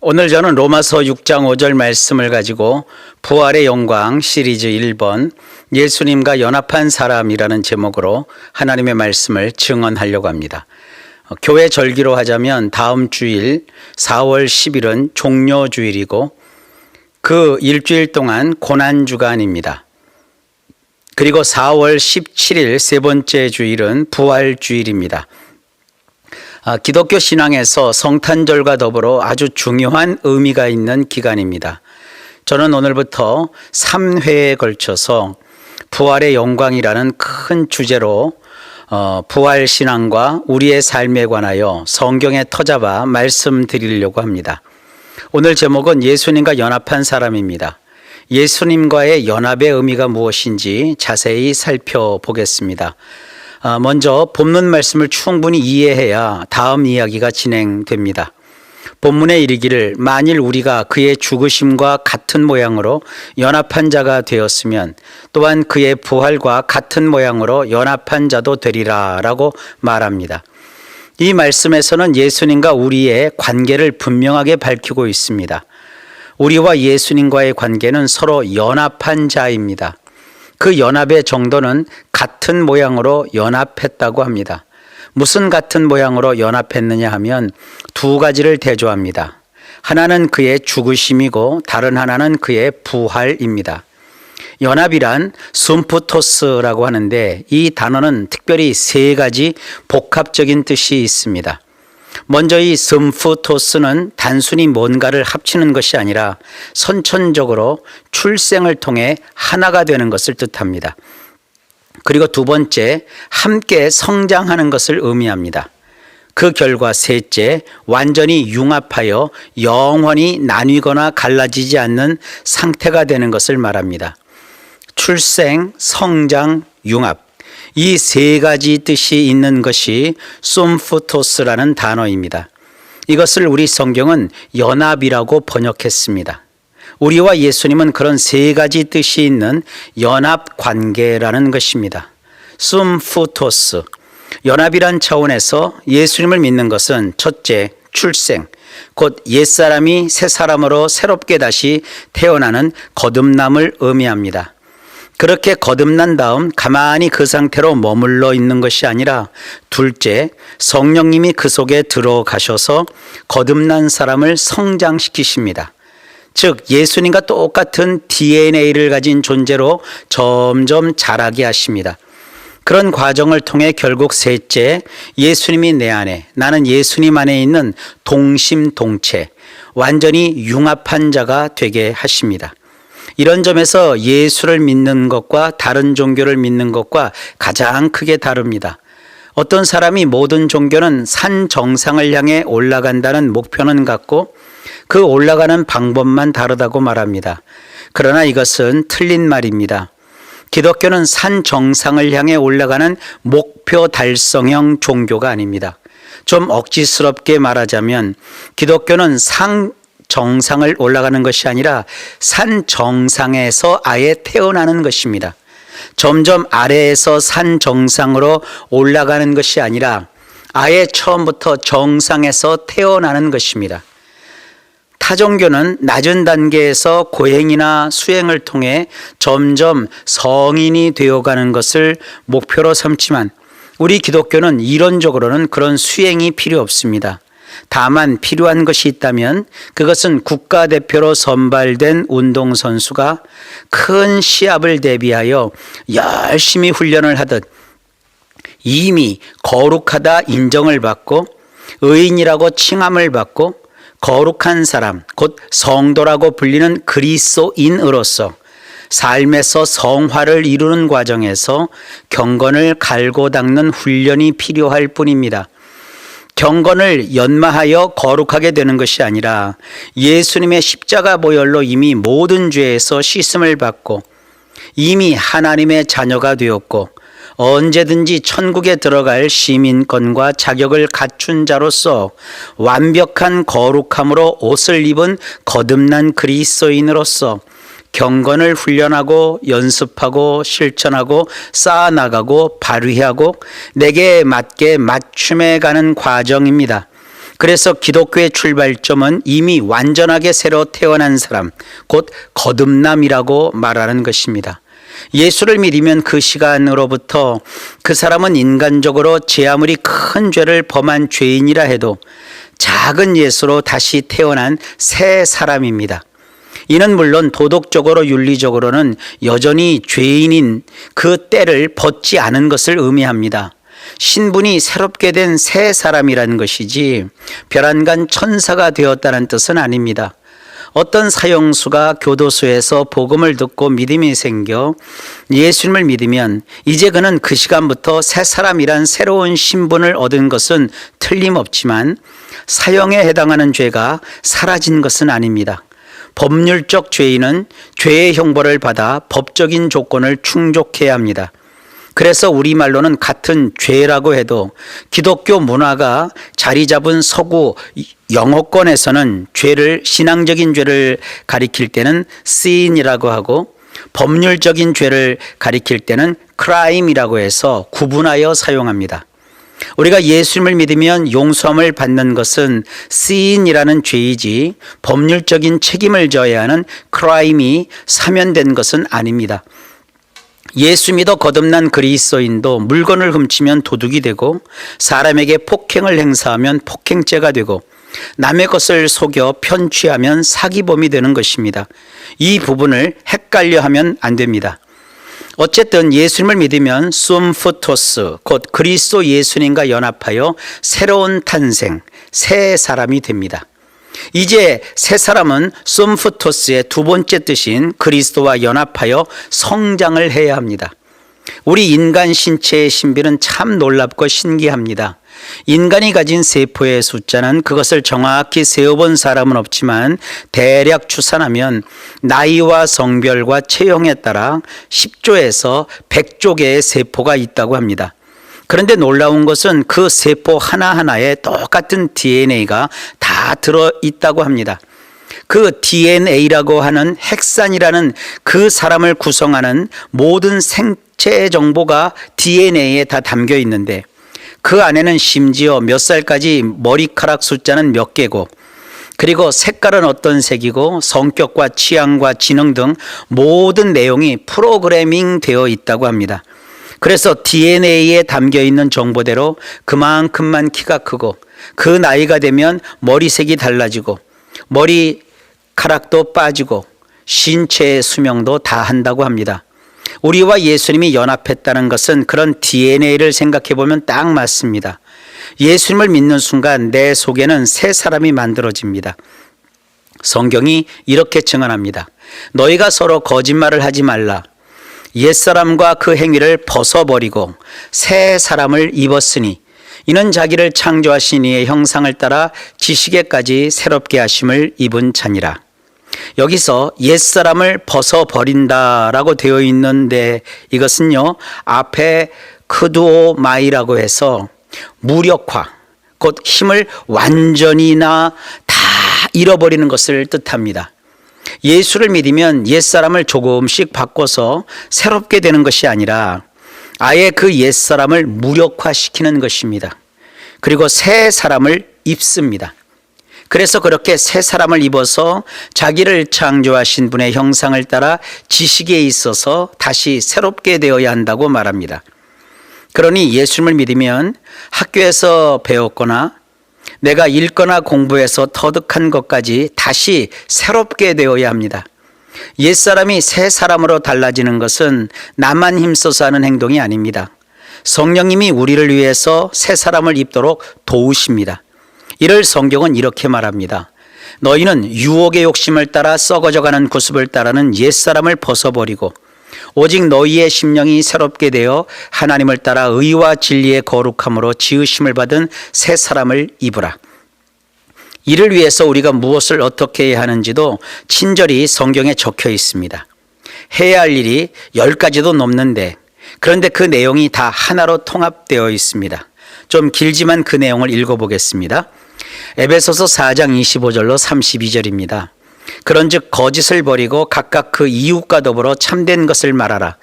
오늘 저는 로마서 6장 5절 말씀을 가지고 부활의 영광 시리즈 1번 예수님과 연합한 사람이라는 제목으로 하나님의 말씀을 증언하려고 합니다. 교회 절기로 하자면 다음 주일 4월 10일은 종료주일이고 그 일주일 동안 고난주간입니다. 그리고 4월 17일 세 번째 주일은 부활주일입니다. 기독교 신앙에서 성탄절과 더불어 아주 중요한 의미가 있는 기간입니다. 저는 오늘부터 3회에 걸쳐서 부활의 영광이라는 큰 주제로 부활 신앙과 우리의 삶에 관하여 성경에 터잡아 말씀드리려고 합니다. 오늘 제목은 예수님과 연합한 사람입니다. 예수님과의 연합의 의미가 무엇인지 자세히 살펴보겠습니다. 먼저 본문 말씀을 충분히 이해해야 다음 이야기가 진행됩니다. 본문에 이르기를 만일 우리가 그의 죽으심과 같은 모양으로 연합한 자가 되었으면 또한 그의 부활과 같은 모양으로 연합한 자도 되리라 라고 말합니다. 이 말씀에서는 예수님과 우리의 관계를 분명하게 밝히고 있습니다. 우리와 예수님과의 관계는 서로 연합한 자입니다. 그 연합의 정도는 같은 모양으로 연합했다고 합니다. 무슨 같은 모양으로 연합했느냐 하면 두 가지를 대조합니다. 하나는 그의 죽으심이고 다른 하나는 그의 부활입니다. 연합이란 숨푸토스라고 하는데 이 단어는 특별히 세 가지 복합적인 뜻이 있습니다. 먼저 이 숨푸토스는 단순히 뭔가를 합치는 것이 아니라 선천적으로 출생을 통해 하나가 되는 것을 뜻합니다. 그리고 두 번째, 함께 성장하는 것을 의미합니다. 그 결과 셋째, 완전히 융합하여 영원히 나뉘거나 갈라지지 않는 상태가 되는 것을 말합니다. 출생, 성장, 융합. 이 세 가지 뜻이 있는 것이 숨푸토스라는 단어입니다. 이것을 우리 성경은 연합이라고 번역했습니다. 우리와 예수님은 그런 세 가지 뜻이 있는 연합 관계라는 것입니다. 숨푸토스, 연합이란 차원에서 예수님을 믿는 것은 첫째, 출생, 곧 옛사람이 새 사람으로 새롭게 다시 태어나는 거듭남을 의미합니다. 그렇게 거듭난 다음 가만히 그 상태로 머물러 있는 것이 아니라 둘째, 성령님이 그 속에 들어가셔서 거듭난 사람을 성장시키십니다. 즉 예수님과 똑같은 DNA를 가진 존재로 점점 자라게 하십니다. 그런 과정을 통해 결국 셋째, 예수님이 내 안에, 나는 예수님 안에 있는 동심동체, 완전히 융합한 자가 되게 하십니다. 이런 점에서 예수를 믿는 것과 다른 종교를 믿는 것과 가장 크게 다릅니다. 어떤 사람이 모든 종교는 산 정상을 향해 올라간다는 목표는 같고 그 올라가는 방법만 다르다고 말합니다. 그러나 이것은 틀린 말입니다. 기독교는 산 정상을 향해 올라가는 목표 달성형 종교가 아닙니다. 좀 억지스럽게 말하자면 기독교는 정상을 올라가는 것이 아니라 산 정상에서 아예 태어나는 것입니다. 점점 아래에서 산 정상으로 올라가는 것이 아니라 아예 처음부터 정상에서 태어나는 것입니다. 타 종교는 낮은 단계에서 고행이나 수행을 통해 점점 성인이 되어가는 것을 목표로 삼지만 우리 기독교는 이론적으로는 그런 수행이 필요 없습니다. 다만 필요한 것이 있다면 그것은 국가대표로 선발된 운동선수가 큰 시합을 대비하여 열심히 훈련을 하듯 이미 거룩하다 인정을 받고 의인이라고 칭함을 받고 거룩한 사람, 곧 성도라고 불리는 그리스도인으로서 삶에서 성화를 이루는 과정에서 경건을 갈고 닦는 훈련이 필요할 뿐입니다. 경건을 연마하여 거룩하게 되는 것이 아니라 예수님의 십자가 보혈로 이미 모든 죄에서 씻음을 받고 이미 하나님의 자녀가 되었고 언제든지 천국에 들어갈 시민권과 자격을 갖춘 자로서 완벽한 거룩함으로 옷을 입은 거듭난 그리스도인으로서 경건을 훈련하고 연습하고 실천하고 쌓아나가고 발휘하고 내게 맞게 맞춤해 가는 과정입니다. 그래서 기독교의 출발점은 이미 완전하게 새로 태어난 사람, 곧 거듭남이라고 말하는 것입니다. 예수를 믿으면 그 시간으로부터 그 사람은 인간적으로 제 아무리 큰 죄를 범한 죄인이라 해도 작은 예수로 다시 태어난 새 사람입니다. 이는 물론 도덕적으로 윤리적으로는 여전히 죄인인 그 때를 벗지 않은 것을 의미합니다. 신분이 새롭게 된 새 사람이라는 것이지 별안간 천사가 되었다는 뜻은 아닙니다. 어떤 사형수가 교도소에서 복음을 듣고 믿음이 생겨 예수님을 믿으면 이제 그는 그 시간부터 새 사람이란 새로운 신분을 얻은 것은 틀림없지만 사형에 해당하는 죄가 사라진 것은 아닙니다. 법률적 죄인은 죄의 형벌을 받아 법적인 조건을 충족해야 합니다. 그래서 우리말로는 같은 죄라고 해도 기독교 문화가 자리 잡은 서구 영어권에서는 죄를, 신앙적인 죄를 가리킬 때는 sin이라고 하고 법률적인 죄를 가리킬 때는 crime이라고 해서 구분하여 사용합니다. 우리가 예수님을 믿으면 용서함을 받는 것은 sin이라는 죄이지 법률적인 책임을 져야 하는 crime이 사면된 것은 아닙니다. 예수 믿어 거듭난 그리스도인도 물건을 훔치면 도둑이 되고 사람에게 폭행을 행사하면 폭행죄가 되고 남의 것을 속여 편취하면 사기범이 되는 것입니다. 이 부분을 헷갈려 하면 안 됩니다. 어쨌든 예수님을 믿으면 숨푸토스, 곧 그리스도 예수님과 연합하여 새로운 탄생, 새 사람이 됩니다. 이제 새 사람은 숨푸토스의 두 번째 뜻인 그리스도와 연합하여 성장을 해야 합니다. 우리 인간 신체의 신비는 참 놀랍고 신기합니다. 인간이 가진 세포의 숫자는 그것을 정확히 세어본 사람은 없지만 대략 추산하면 나이와 성별과 체형에 따라 10조에서 100조 개의 세포가 있다고 합니다. 그런데 놀라운 것은 그 세포 하나하나에 똑같은 DNA가 다 들어있다고 합니다. 그 DNA라고 하는 핵산이라는 그 사람을 구성하는 모든 생체 정보가 DNA에 다 담겨 있는데 그 안에는 심지어 몇 살까지 머리카락 숫자는 몇 개고 그리고 색깔은 어떤 색이고 성격과 취향과 지능 등 모든 내용이 프로그래밍 되어 있다고 합니다. 그래서 DNA에 담겨 있는 정보대로 그만큼만 키가 크고 그 나이가 되면 머리색이 달라지고 머리카락도 빠지고 신체의 수명도 다 한다고 합니다. 우리와 예수님이 연합했다는 것은 그런 DNA를 생각해 보면 딱 맞습니다. 예수님을 믿는 순간 내 속에는 새 사람이 만들어집니다. 성경이 이렇게 증언합니다. 너희가 서로 거짓말을 하지 말라. 옛사람과 그 행위를 벗어버리고 새 사람을 입었으니 이는 자기를 창조하신 이의 형상을 따라 지식에까지 새롭게 하심을 입은 자니라. 여기서 옛사람을 벗어버린다라고 되어 있는데 이것은요 앞에 크두오마이라고 해서 무력화, 곧 힘을 완전히나 다 잃어버리는 것을 뜻합니다. 예수를 믿으면 옛사람을 조금씩 바꿔서 새롭게 되는 것이 아니라 아예 그 옛사람을 무력화시키는 것입니다. 그리고 새 사람을 입습니다. 그래서 그렇게 새 사람을 입어서 자기를 창조하신 분의 형상을 따라 지식에 있어서 다시 새롭게 되어야 한다고 말합니다. 그러니 예수님을 믿으면 학교에서 배웠거나 내가 읽거나 공부해서 터득한 것까지 다시 새롭게 되어야 합니다. 옛사람이 새 사람으로 달라지는 것은 나만 힘써서 하는 행동이 아닙니다. 성령님이 우리를 위해서 새 사람을 입도록 도우십니다. 이를 성경은 이렇게 말합니다. 너희는 유혹의 욕심을 따라 썩어져가는 구습을 따르는 옛사람을 벗어버리고 오직 너희의 심령이 새롭게 되어 하나님을 따라 의와 진리의 거룩함으로 지으심을 받은 새 사람을 입으라. 이를 위해서 우리가 무엇을 어떻게 해야 하는지도 친절히 성경에 적혀 있습니다. 해야 할 일이 10가지도 넘는데 그런데 그 내용이 다 하나로 통합되어 있습니다. 좀 길지만 그 내용을 읽어보겠습니다. 에베소서 4장 25절로 32절입니다. 그런즉 거짓을 버리고 각각 그 이웃과 더불어 참된 것을 말하라.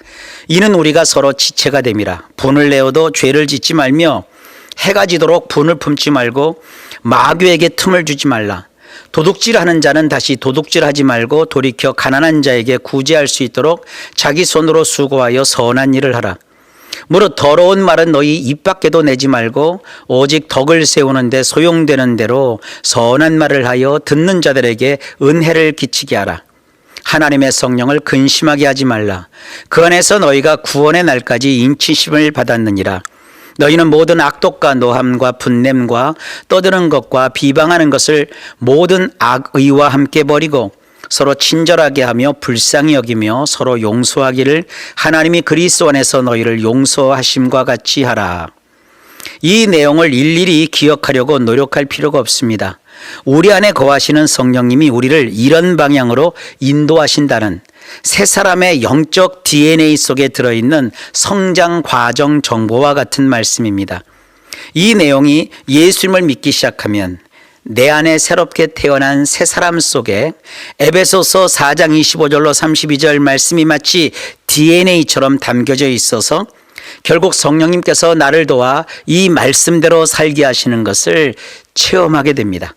이는 우리가 서로 지체가 됨이라. 분을 내어도 죄를 짓지 말며 해가 지도록 분을 품지 말고 마귀에게 틈을 주지 말라. 도둑질하는 자는 다시 도둑질하지 말고 돌이켜 가난한 자에게 구제할 수 있도록 자기 손으로 수고하여 선한 일을 하라. 무릇 더러운 말은 너희 입 밖에도 내지 말고 오직 덕을 세우는 데 소용되는 대로 선한 말을 하여 듣는 자들에게 은혜를 끼치게 하라. 하나님의 성령을 근심하게 하지 말라. 그 안에서 너희가 구원의 날까지 인치심을 받았느니라. 너희는 모든 악독과 노함과 분냄과 떠드는 것과 비방하는 것을 모든 악의와 함께 버리고 서로 친절하게 하며 불쌍히 여기며 서로 용서하기를 하나님이 그리스도 안에서 너희를 용서하심과 같이 하라. 이 내용을 일일이 기억하려고 노력할 필요가 없습니다. 우리 안에 거하시는 성령님이 우리를 이런 방향으로 인도하신다는 새 사람의 영적 DNA 속에 들어있는 성장 과정 정보와 같은 말씀입니다. 이 내용이 예수님을 믿기 시작하면 내 안에 새롭게 태어난 새 사람 속에 에베소서 4장 25절로 32절 말씀이 마치 DNA처럼 담겨져 있어서 결국 성령님께서 나를 도와 이 말씀대로 살게 하시는 것을 체험하게 됩니다.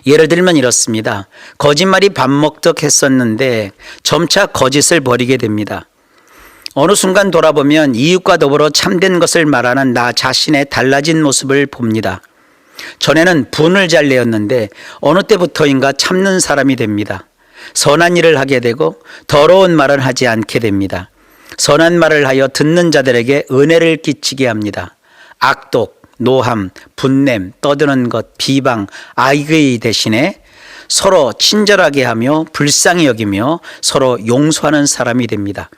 예를 들면 이렇습니다. 거짓말이 밥 먹듯 했었는데 점차 거짓을 버리게 됩니다. 어느 순간 돌아보면 이웃과 더불어 참된 것을 말하는 나 자신의 달라진 모습을 봅니다. 전에는 분을 잘 내었는데 어느 때부터인가 참는 사람이 됩니다. 선한 일을 하게 되고 더러운 말은 하지 않게 됩니다. 선한 말을 하여 듣는 자들에게 은혜를 끼치게 합니다. 악독, 노함, 분냄, 떠드는 것, 비방, 악의 대신에 서로 친절하게 하며 불쌍히 여기며 서로 용서하는 사람이 됩니다.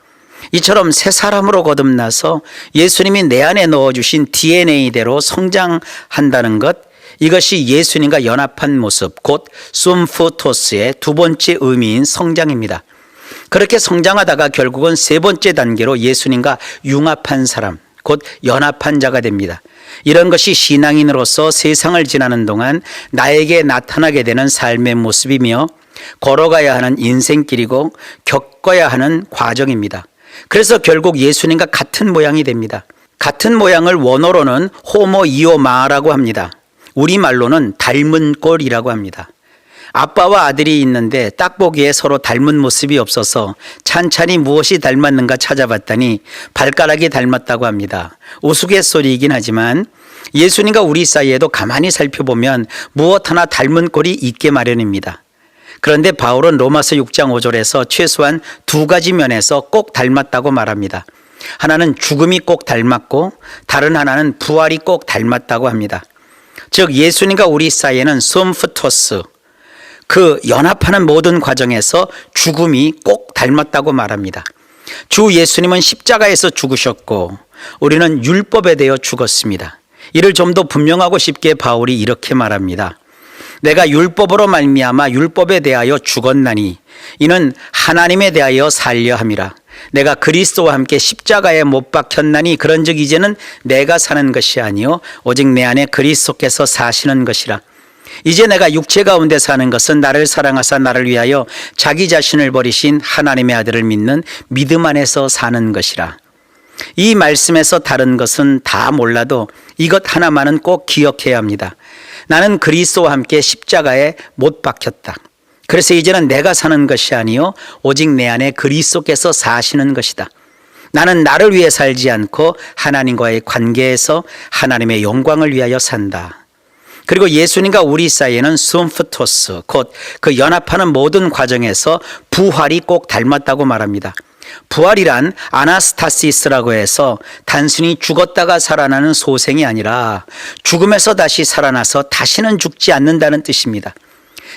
이처럼 새 사람으로 거듭나서 예수님이 내 안에 넣어주신 DNA대로 성장한다는 것, 이것이 예수님과 연합한 모습, 곧 숨푸토스의 두 번째 의미인 성장입니다. 그렇게 성장하다가 결국은 세 번째 단계로 예수님과 융합한 사람, 곧 연합한 자가 됩니다. 이런 것이 신앙인으로서 세상을 지나는 동안 나에게 나타나게 되는 삶의 모습이며 걸어가야 하는 인생길이고 겪어야 하는 과정입니다. 그래서 결국 예수님과 같은 모양이 됩니다. 같은 모양을 원어로는 호모이오마라고 합니다. 우리말로는 닮은 꼴이라고 합니다. 아빠와 아들이 있는데 딱 보기에 서로 닮은 모습이 없어서 찬찬히 무엇이 닮았는가 찾아봤더니 발가락이 닮았다고 합니다. 우스갯소리이긴 하지만 예수님과 우리 사이에도 가만히 살펴보면 무엇 하나 닮은 꼴이 있게 마련입니다. 그런데 바울은 로마서 6장 5절에서 최소한 두 가지 면에서 꼭 닮았다고 말합니다. 하나는 죽음이 꼭 닮았고 다른 하나는 부활이 꼭 닮았다고 합니다. 즉 예수님과 우리 사이에는 숨푸토스, 그 연합하는 모든 과정에서 죽음이 꼭 닮았다고 말합니다. 주 예수님은 십자가에서 죽으셨고 우리는 율법에 대해 죽었습니다. 이를 좀 더 분명하고 쉽게 바울이 이렇게 말합니다. 내가 율법으로 말미암아 율법에 대하여 죽었나니 이는 하나님에 대하여 살려 함이라. 내가 그리스도와 함께 십자가에 못 박혔나니 그런즉 이제는 내가 사는 것이 아니요 오직 내 안에 그리스도께서 사시는 것이라. 이제 내가 육체 가운데 사는 것은 나를 사랑하사 나를 위하여 자기 자신을 버리신 하나님의 아들을 믿는 믿음 안에서 사는 것이라. 이 말씀에서 다른 것은 다 몰라도 이것 하나만은 꼭 기억해야 합니다. 나는 그리스도와 함께 십자가에 못 박혔다. 그래서 이제는 내가 사는 것이 아니요 오직 내 안에 그리스도께서 사시는 것이다. 나는 나를 위해 살지 않고 하나님과의 관계에서 하나님의 영광을 위하여 산다. 그리고 예수님과 우리 사이에는 숨푸토스, 곧 그 연합하는 모든 과정에서 부활이 꼭 닮았다고 말합니다. 부활이란 아나스타시스라고 해서 단순히 죽었다가 살아나는 소생이 아니라 죽음에서 다시 살아나서 다시는 죽지 않는다는 뜻입니다.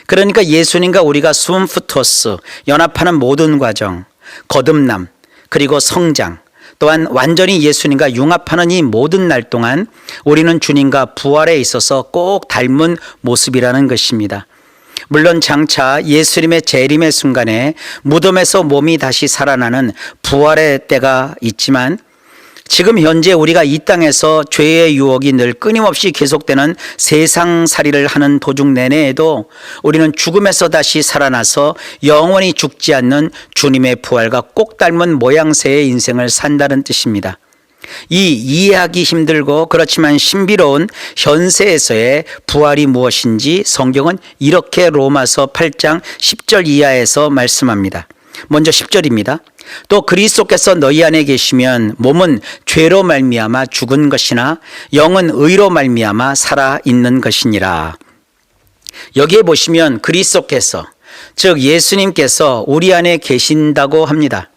그러니까 예수님과 우리가 숨푸토스, 연합하는 모든 과정, 거듭남, 그리고 성장, 또한 완전히 예수님과 융합하는 이 모든 날 동안 우리는 주님과 부활에 있어서 꼭 닮은 모습이라는 것입니다. 물론 장차 예수님의 재림의 순간에 무덤에서 몸이 다시 살아나는 부활의 때가 있지만 지금 현재 우리가 이 땅에서 죄의 유혹이 늘 끊임없이 계속되는 세상살이를 하는 도중 내내에도 우리는 죽음에서 다시 살아나서 영원히 죽지 않는 주님의 부활과 꼭 닮은 모양새의 인생을 산다는 뜻입니다. 이 이해하기 힘들고 그렇지만 신비로운 현세에서의 부활이 무엇인지 성경은 이렇게 로마서 8장 10절 이하에서 말씀합니다. 먼저 10절입니다. 또 그리스도께서 너희 안에 계시면 몸은 죄로 말미암아 죽은 것이나 영은 의로 말미암아 살아 있는 것이니라. 여기에 보시면 그리스도께서, 즉 예수님께서 우리 안에 계신다고 합니다.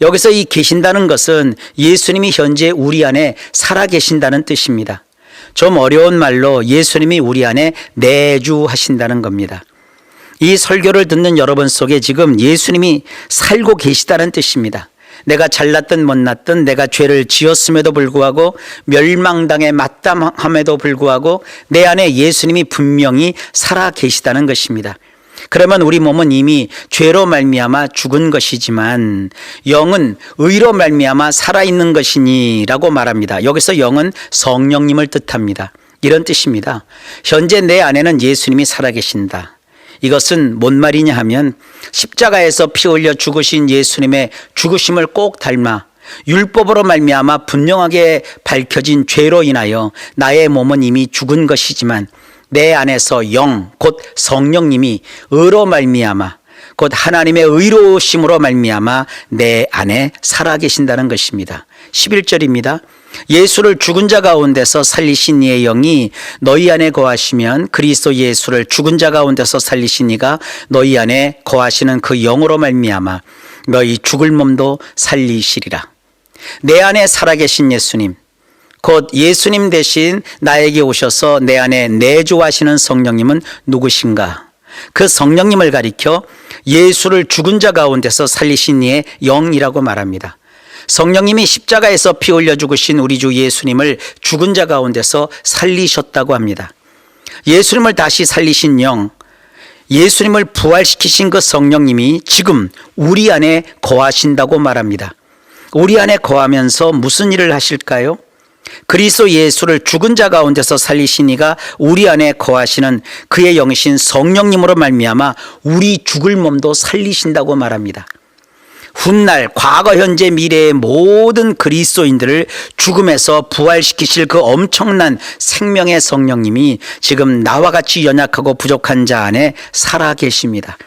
여기서 이 계신다는 것은 예수님이 현재 우리 안에 살아 계신다는 뜻입니다. 좀 어려운 말로 예수님이 우리 안에 내주하신다는 겁니다. 이 설교를 듣는 여러분 속에 지금 예수님이 살고 계시다는 뜻입니다. 내가 잘났든 못났든 내가 죄를 지었음에도 불구하고 멸망당에 마땅함에도 불구하고 내 안에 예수님이 분명히 살아 계시다는 것입니다. 그러면 우리 몸은 이미 죄로 말미암아 죽은 것이지만 영은 의로 말미암아 살아있는 것이니라고 말합니다. 여기서 영은 성령님을 뜻합니다. 이런 뜻입니다. 현재 내 안에는 예수님이 살아계신다. 이것은 뭔 말이냐 하면 십자가에서 피 흘려 죽으신 예수님의 죽으심을 꼭 닮아 율법으로 말미암아 분명하게 밝혀진 죄로 인하여 나의 몸은 이미 죽은 것이지만 내 안에서 영, 곧 성령님이 의로 말미암아 곧 하나님의 의로우심으로 말미암아 내 안에 살아계신다는 것입니다. 11절입니다. 예수를 죽은 자 가운데서 살리신 이의 영이 너희 안에 거하시면 그리스도 예수를 죽은 자 가운데서 살리신 이가 너희 안에 거하시는 그 영으로 말미암아 너희 죽을 몸도 살리시리라. 내 안에 살아계신 예수님, 곧 예수님 대신 나에게 오셔서 내 안에 내주하시는 성령님은 누구신가? 그 성령님을 가리켜 예수를 죽은 자 가운데서 살리신 이의 영이라고 말합니다. 성령님이 십자가에서 피 흘려 죽으신 우리 주 예수님을 죽은 자 가운데서 살리셨다고 합니다. 예수님을 다시 살리신 영, 예수님을 부활시키신 그 성령님이 지금 우리 안에 거하신다고 말합니다. 우리 안에 거하면서 무슨 일을 하실까요? 그리스도 예수를 죽은 자 가운데서 살리신 이가 우리 안에 거하시는 그의 영이신 성령님으로 말미암아 우리 죽을 몸도 살리신다고 말합니다. 훗날 과거 현재 미래의 모든 그리스도인들을 죽음에서 부활시키실 그 엄청난 생명의 성령님이 지금 나와 같이 연약하고 부족한 자 안에 살아 계십니다.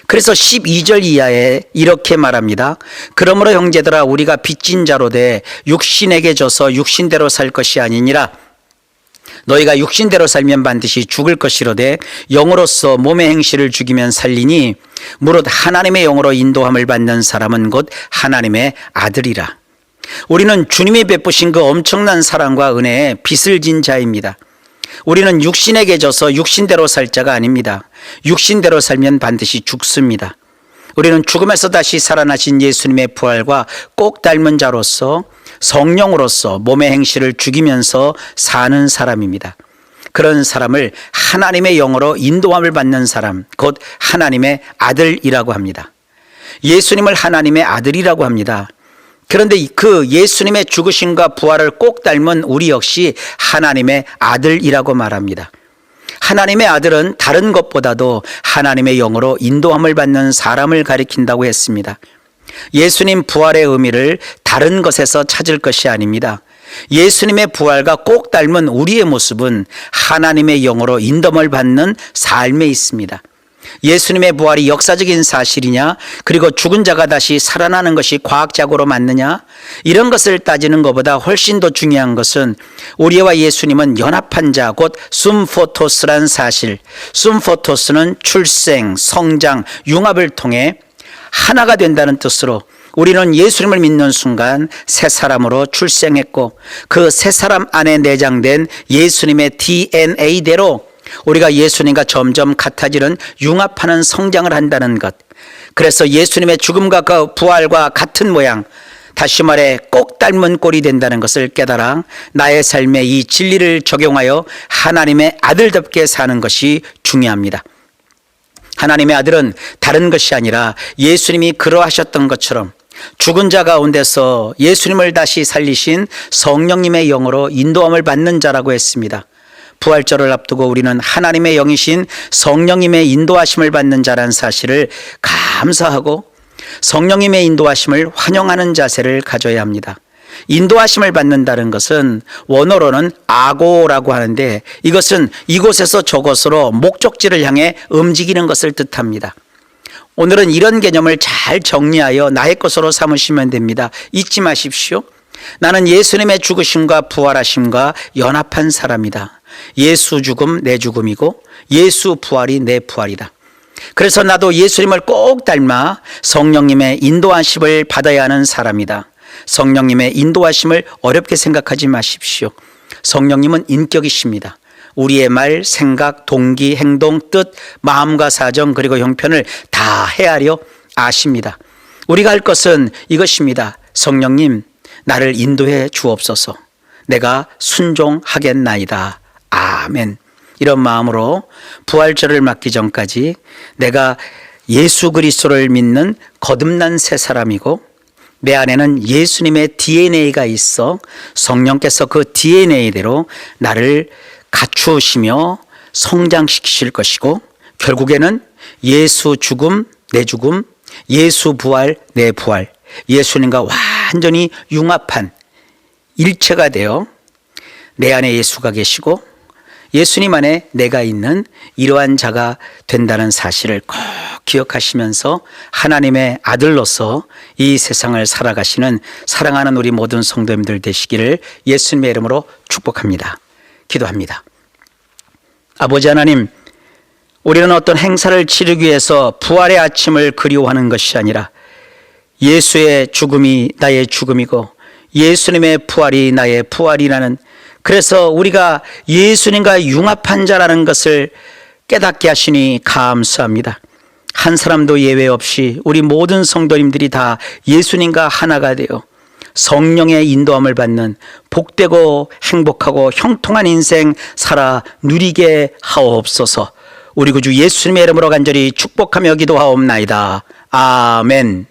그래서 12절 이하에 이렇게 말합니다. 그러므로 형제들아 우리가 빚진 자로 돼 육신에게 져서 육신대로 살 것이 아니니라. 너희가 육신대로 살면 반드시 죽을 것이로되 영으로서 몸의 행실을 죽이면 살리니 무릇 하나님의 영으로 인도함을 받는 사람은 곧 하나님의 아들이라. 우리는 주님이 베푸신 그 엄청난 사랑과 은혜에 빚을 진 자입니다. 우리는 육신에게 져서 육신대로 살 자가 아닙니다. 육신대로 살면 반드시 죽습니다. 우리는 죽음에서 다시 살아나신 예수님의 부활과 꼭 닮은 자로서 성령으로서 몸의 행실을 죽이면서 사는 사람입니다. 그런 사람을 하나님의 영으로 인도함을 받는 사람, 곧 하나님의 아들이라고 합니다. 예수님을 하나님의 아들이라고 합니다. 그런데 그 예수님의 죽으심과 부활을 꼭 닮은 우리 역시 하나님의 아들이라고 말합니다. 하나님의 아들은 다른 것보다도 하나님의 영으로 인도함을 받는 사람을 가리킨다고 했습니다. 예수님 부활의 의미를 다른 것에서 찾을 것이 아닙니다. 예수님의 부활과 꼭 닮은 우리의 모습은 하나님의 영으로 인도함을 받는 삶에 있습니다. 예수님의 부활이 역사적인 사실이냐, 그리고 죽은 자가 다시 살아나는 것이 과학적으로 맞느냐, 이런 것을 따지는 것보다 훨씬 더 중요한 것은 우리와 예수님은 연합한 자, 곧 숨포토스란 사실. 숨포토스는 출생, 성장, 융합을 통해 하나가 된다는 뜻으로 우리는 예수님을 믿는 순간 새 사람으로 출생했고 그 새 사람 안에 내장된 예수님의 DNA대로 우리가 예수님과 점점 같아지는 융합하는 성장을 한다는 것. 그래서 예수님의 죽음과 그 부활과 같은 모양, 다시 말해 꼭 닮은 꼴이 된다는 것을 깨달아 나의 삶에 이 진리를 적용하여 하나님의 아들답게 사는 것이 중요합니다. 하나님의 아들은 다른 것이 아니라 예수님이 그러하셨던 것처럼 죽은 자 가운데서 예수님을 다시 살리신 성령님의 영으로 인도함을 받는 자라고 했습니다. 부활절을 앞두고 우리는 하나님의 영이신 성령님의 인도하심을 받는 자라는 사실을 감사하고 성령님의 인도하심을 환영하는 자세를 가져야 합니다. 인도하심을 받는다는 것은 원어로는 아고라고 하는데 이것은 이곳에서 저곳으로 목적지를 향해 움직이는 것을 뜻합니다. 오늘은 이런 개념을 잘 정리하여 나의 것으로 삼으시면 됩니다. 잊지 마십시오. 나는 예수님의 죽으심과 부활하심과 연합한 사람이다. 예수 죽음 내 죽음이고 예수 부활이 내 부활이다. 그래서 나도 예수님을 꼭 닮아 성령님의 인도하심을 받아야 하는 사람이다. 성령님의 인도하심을 어렵게 생각하지 마십시오. 성령님은 인격이십니다. 우리의 말, 생각, 동기, 행동, 뜻, 마음과 사정 그리고 형편을 다 헤아려 아십니다. 우리가 할 것은 이것입니다. 성령님, 나를 인도해 주옵소서. 내가 순종하겠나이다. 아멘. 이런 마음으로 부활절을 맞기 전까지 내가 예수 그리스도를 믿는 거듭난 새 사람이고 내 안에는 예수님의 DNA가 있어 성령께서 그 DNA대로 나를 갖추시며 성장시키실 것이고 결국에는 예수 죽음 내 죽음, 예수 부활 내 부활, 예수님과 완전히 융합한 일체가 되어 내 안에 예수가 계시고 예수님 안에 내가 있는 이러한 자가 된다는 사실을 꼭 기억하시면서 하나님의 아들로서 이 세상을 살아가시는 사랑하는 우리 모든 성도님들 되시기를 예수님의 이름으로 축복합니다. 기도합니다. 아버지 하나님, 우리는 어떤 행사를 치르기 위해서 부활의 아침을 그리워하는 것이 아니라 예수의 죽음이 나의 죽음이고 예수님의 부활이 나의 부활이라는, 그래서 우리가 예수님과 융합한 자라는 것을 깨닫게 하시니 감사합니다. 한 사람도 예외 없이 우리 모든 성도님들이 다 예수님과 하나가 되어 성령의 인도함을 받는 복되고 행복하고 형통한 인생 살아 누리게 하옵소서. 우리 구주 예수님의 이름으로 간절히 축복하며 기도하옵나이다. 아멘.